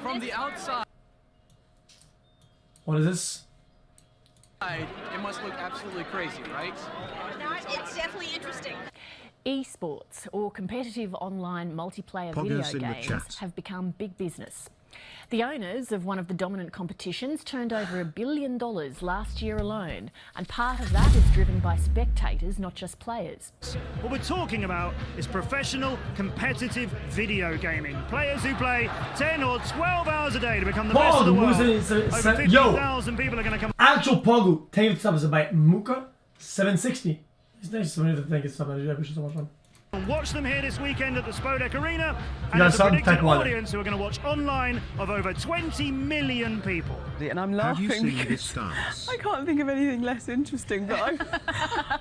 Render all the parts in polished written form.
From the outside, What is this? it must look absolutely crazy, right? No, it's definitely interesting. Esports, or competitive online multiplayer Poggers video in the games, chat. have become big business. The owners of one of the dominant competitions turned over $1 billion last year alone, and part of that is driven by spectators, not just players. What we're talking about is professional, competitive video gaming. Players who play 10 or 12 hours a day to become the best of the world. Over 50,000 people are going to come. Actual Pogu, thank you for subs by Muka 760. It's nice to thank you so much. I appreciate so much, man. Watch them here this weekend at the Spodek Arena, and Yeah, there's a some predicted type one. audience who are going to watch online of over 20 million people. And I'm Have laughing you seen because this stance? I can't think of anything less interesting, but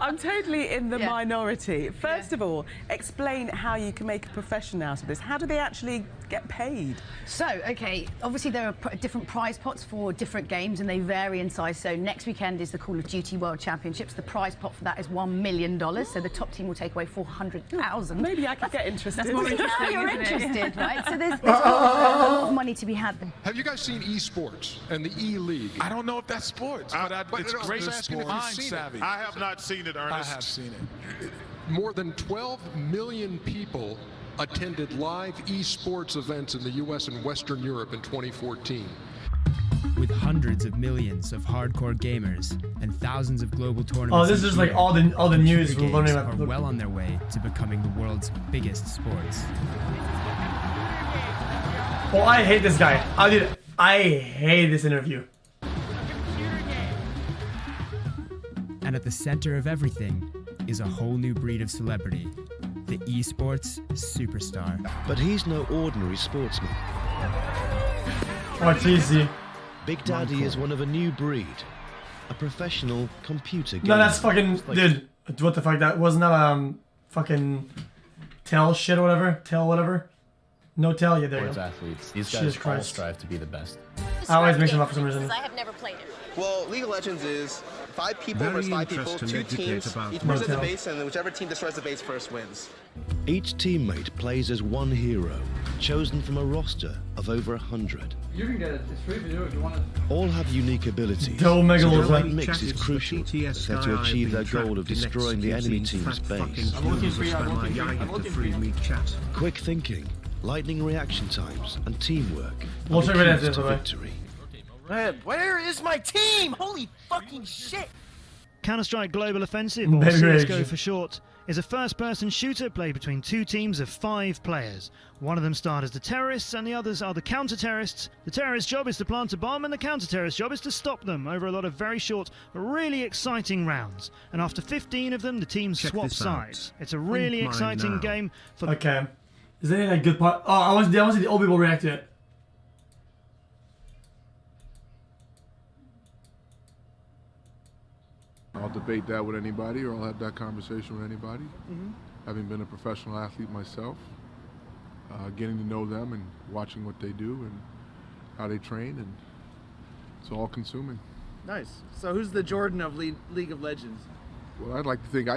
I'm totally in the minority. First of all, explain how you can make a profession out of this. How do they actually get paid? So, okay, obviously there are different prize pots for different games and they vary in size. So next weekend is the Call of Duty World Championships. The prize pot for that is $1 million. So the top team will take away 400,000. Maybe I could get interested. That's more interesting, you're interested, right? So there's a lot of money to be had. Have you guys seen eSports and the E-League? I don't know if that's sports, but it's great sport. Savvy. I have not seen it, Ernest. I have seen it. More than 12 million people attended live eSports events in the U.S. and Western Europe in 2014. With hundreds of millions of hardcore gamers and thousands of global tournaments. Oh, this is like all the news we're learning are about. well on their way to becoming the world's biggest sports. Oh, I hate this guy. I hate this interview. And at the center of everything is a whole new breed of celebrity, the eSports superstar. But he's no ordinary sportsman. What easy. Big Daddy is one of a new breed. A professional computer gamer. No, that's fucking dude. What the fuck? That wasn't that fucking tail shit or whatever. Tail whatever. No tail. Yeah, there you go. Athletes. These Jesus guys all Christ. strive to be the best. I always mix them up for some reason. I have never played it. Well, League of Legends is 5 people versus 5 people, 2 teams, each person has a base, and whichever team destroys the base first wins. Each teammate plays as one hero, chosen from a roster of over 100. You can get it. It's free for you if you want it. All have unique abilities, Double so mega the lord. right mix is crucial if they're to achieve their goal of destroying the enemy team's base. I'm looking for you. I'm looking for you. Quick thinking, lightning reaction times, and teamwork We'll are the check it out keys this to way. victory. Red, where is my team? Holy fucking shit! Counter-Strike Global Offensive, or Baby CSGO rage. for short, is a first-person shooter played between 2 teams of 5 players. One of them start as the terrorists and the others are the counter-terrorists. The terrorist's job is to plant a bomb and the counter-terrorist's job is to stop them over a lot of very short but really exciting rounds. And after 15 of them, the teams swap sides. It's a really exciting game for... Okay. Is there any good part? Oh, I want to see the old people react to it. I'll debate that with anybody, or I'll have that conversation with anybody. Having been a professional athlete myself, getting to know them and watching what they do and how they train, and it's all consuming. Nice. So who's the Jordan of League of Legends? Well, I'd like to think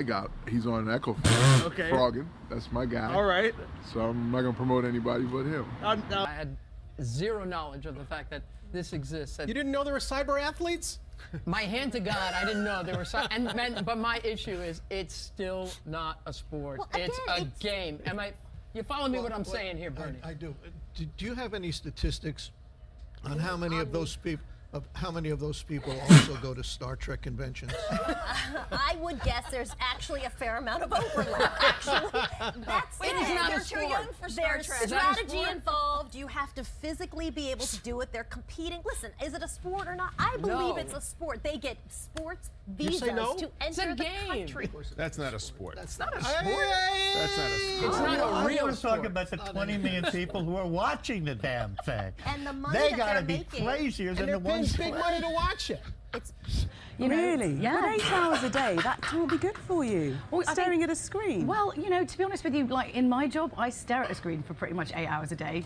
he's on Echo Okay. Froggen. That's my guy. All right. So I'm not gonna promote anybody but him. I had zero knowledge of the fact that this exists. You didn't know there were cyber athletes? My hand to God, I didn't know there were but my issue is it's still not a sport. Well, again, it's a game. You follow me what I'm saying here, Bernie? I do. Do you have any statistics on how many of those people also go to Star Trek conventions? I would guess there's actually a fair amount of overlap. Actually, that's It is not a You're sport. too young for Star There's Trek. Is that a strategy sport? involved. You have to physically be able to do it. They're competing. Listen, is it a sport or not? I believe No. it's a sport. They get sports You visas say no? to It's a enter the game. country. That's not a sport. It's not a sport. That's not a sport. It's not a real I want to talk sport. about the 20 million people who are watching the damn thing. And the money They that gotta they're be making. crazier than And the they're paying ones. big money to watch it. It's Really? Yeah. With 8 hours a day, that can't be good for you. Well, I Staring think- at a screen. Well, you know, to be honest with you, like in my job, I stare at a screen for pretty much 8 hours a day.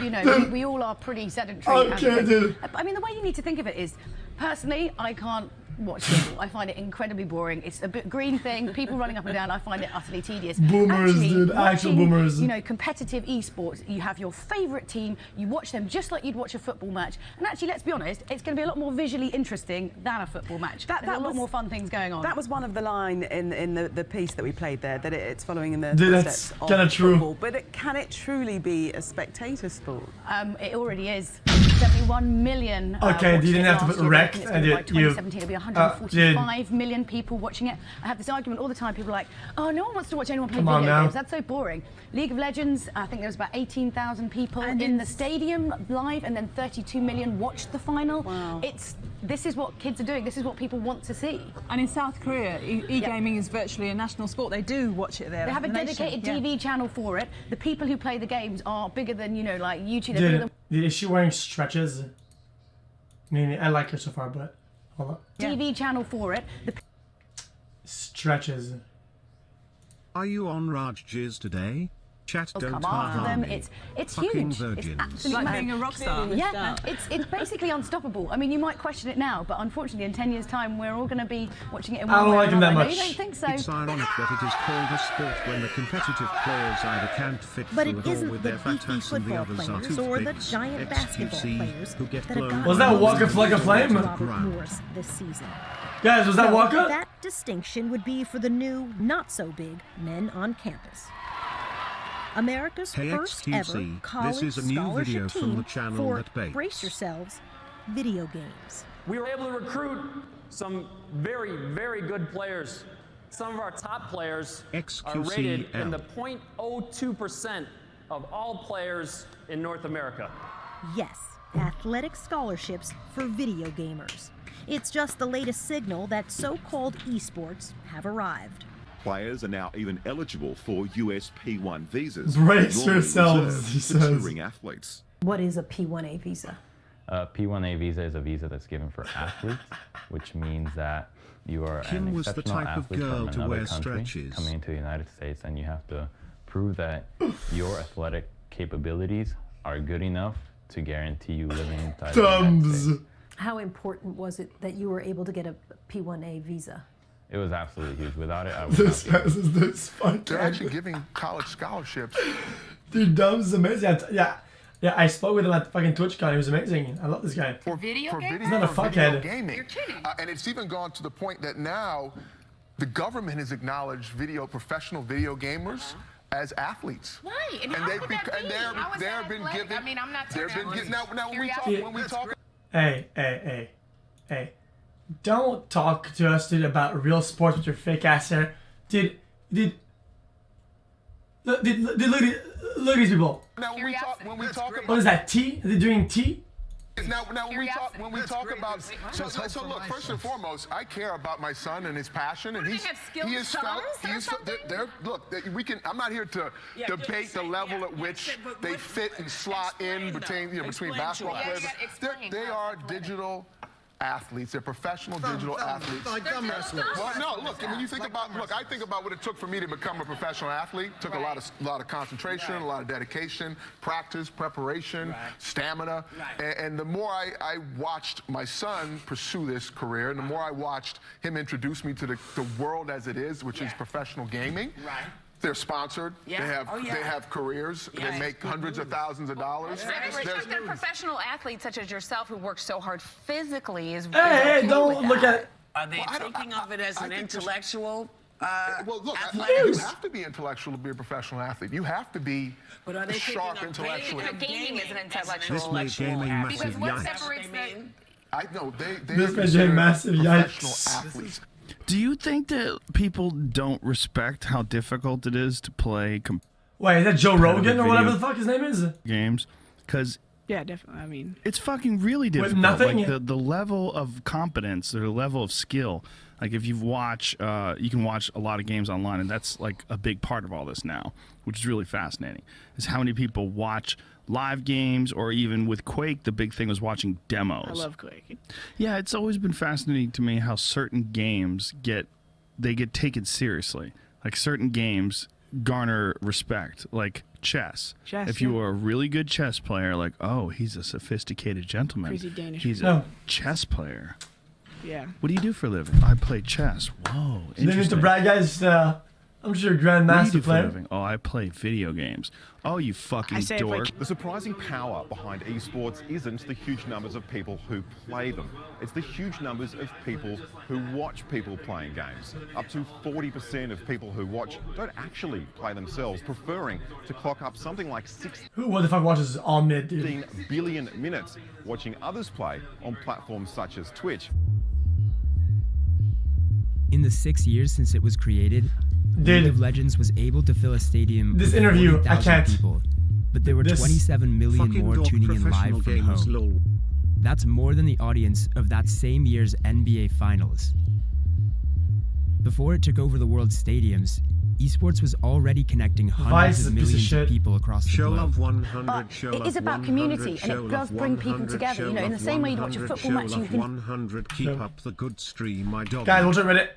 You know, we all are pretty sedentary. Okay, dude. I mean, the way you need to think of it is, personally, I can't watch football. I find it incredibly boring. It's a bit green thing, people running up and down. I find it utterly tedious. Boomers, Actually, dude. Actual watching, boomers. You know, competitive esports. You have your favourite team. You watch them just like you'd watch a football match. And actually, let's be honest, it's going to be a lot more visually interesting than a football match. There's a lot more fun things going on. That was one of the line in the piece that we played there, that it's following in the Dude, footsteps that's of kind of true. football. But can it truly be a spectator sport? It already is. 71 million. Okay, you didn't have to put wrecked. By 2017, it'll be 145 million people watching it. I have this argument all the time. People are like, oh, no one wants to watch anyone play video games. That's so boring. League of Legends, I think there was about 18,000 people in the stadium live, and then 32 million watched the final. Wow. This is what kids are doing. This is what people want to see. And in South Korea, e-gaming is virtually a national sport. They do watch it there. They have a dedicated TV channel for it. The people who play the games are bigger than, you know, like YouTube. Dude, is she wearing stretches? I mean, I like her so far, but hold on. TV channel for it. Stretches. Are you on Raj's today? Chat don't Come after them. harm me. It's Fucking huge. virgins. It's absolutely like being a rock star. Yeah, it's basically unstoppable. I mean, you might question it now, but unfortunately, in 10 years' time, we're all going to be watching it in one I don't way like or him that another. much. No, you don't think so? It's ironic that it is called a sport when the competitive players either can't fit But through it it all isn't with the their fat beefy ass and the football others are players or the toothpicks, giant basketball xQc, players who get that have blown got Was that by Waka the Flocka Flame? Robert Morris this season. Guys, was that So Waka? that distinction would be for the new, not-so-big men on campus. America's Hey, first xQc, ever college this is a new scholarship video from team the channel for, that baits. brace yourselves, video games. We were able to recruit some very, very good players. Some of our top players are rated in the 0.02% of all players in North America. Yes, athletic scholarships for video gamers. It's just the latest signal that so-called esports have arrived. Players are now even eligible for US P1 visas. Brace normally yourselves, reserved he for says. touring athletes. What is a P1A visa? A P1A visa is a visa that's given for athletes, which means that you are Kim an was the exceptional type of athlete girl from to another wear country stretches. coming into the United States, and you have to prove that your athletic capabilities are good enough to guarantee you living inside the United States. How important was it that you were able to get a P1A visa? It was absolutely huge. Without it, I would This not be. is this fucking. They're actually giving college scholarships. Dude, Dumbs is amazing. Yeah, I spoke with him at fucking TwitchCon. He was amazing. I love this guy. For video He's not a for video fuckhead. gaming. You're kidding. And it's even gone to the point that now the government has acknowledged professional video gamers as athletes. Why? And how could that be? How is that athletic? I mean, I'm not talking about now when we talk. Hey. Don't talk to us, dude, about real sports with your fake ass hair. Dude, look at these people. Now when we talk about What is that, tea? Are they doing tea? Now when we talk about so look, first and foremost, I care about my son and his passion, and he is I'm not here to debate the level at which they fit and slot in between basketball players. They are digital athletes. They're professional digital athletes. Like thumb wrestlers. Well, no, look, when you think about, I think about what it took for me to become a professional athlete. It took a lot of concentration, a lot of dedication, practice, preparation, stamina. And the more I watched my son pursue this career, and the more I watched him introduce me to the world as it is, which is professional gaming. They're sponsored. They have careers. They make hundreds of thousands of dollars. They're professional athletes such as yourself who work so hard physically is. Hey, don't look at. Are they thinking of it as an intellectual? Well, look, you have to be intellectual to be a professional athlete. You have to be sharp intellectually. Gaming is an intellectual. This made gaming massive. Because what separates I know This made massive professional yikes. athletes. Do you think that people don't respect how difficult it is to play Wait, is that Joe Rogan or whatever the fuck his name is? games? Because Yeah, definitely. I mean, it's fucking really difficult. nothing? Like the level of competence or the level of skill. Like if you watch, you can watch a lot of games online, and that's like a big part of all this now, which is really fascinating. Is how many people watch live games, or even with Quake, the big thing was watching demos. I love Quake. Yeah, it's always been fascinating to me how certain games get taken seriously. Like certain games garner respect, like chess. If you were a really good chess player, like, oh, he's a sophisticated gentleman. Crazy Danish. He's a chess player. Yeah. What do you do for a living? I play chess. Whoa, Then interesting. Mr. Brad, guys, I'm sure What do you grandmaster do for a player. living? Oh, I play video games. Oh, you fucking dork. The surprising power behind esports isn't the huge numbers of people who play them. It's the huge numbers of people who watch people playing games. Up to 40% of people who watch don't actually play themselves, preferring to clock up something like 16 What the fuck watches all mid, dude? billion minutes watching others play on platforms such as Twitch. In the 6 years since it was created, League of Legends was able to fill a stadium This with interview, I 40,000 can't. people, but there were 27 million more tuning in live from home. That's more than the audience of that same year's NBA Finals. Before it took over the world's stadiums, esports was already connecting hundreds of millions of people across the globe. But it is about community, and it does bring people together. You know, in the same way you watch a football match, you can. Keep up the good stream, my dog. Guys, we'll jump Reddit.